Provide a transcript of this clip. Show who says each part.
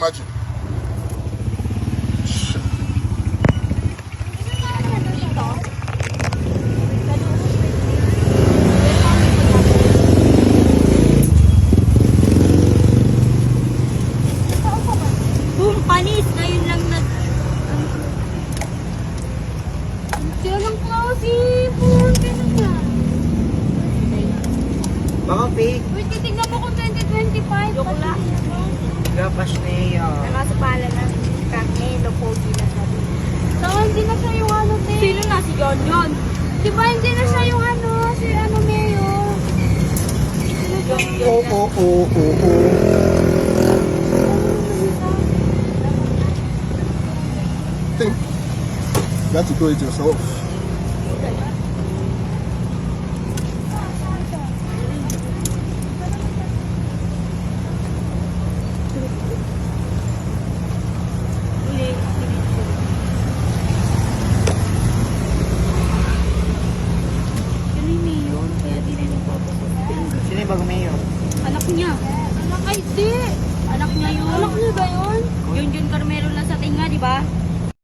Speaker 1: imagine.
Speaker 2: Panis, ngayon lang sila ng klase, ganun na.
Speaker 3: Baka fake.
Speaker 2: Wait, titignan mo kung 2025. Joke lang.
Speaker 3: Gapas na yun.
Speaker 2: Nasa pala ng Camelo, Pogi na sabi. So, hindi na siya yung ano, te. Sino na? Si John John. Diba, hindi na siya yung ano, si ano, Mayo. Sino John John?
Speaker 1: Think. You have to do it yourself.
Speaker 3: Sino yung bagong mayor?
Speaker 2: Anak niya. Anak, ay di. Anak niya yun. Anak niya ba yun? Yun Carmelo lang sa tinga, di ba?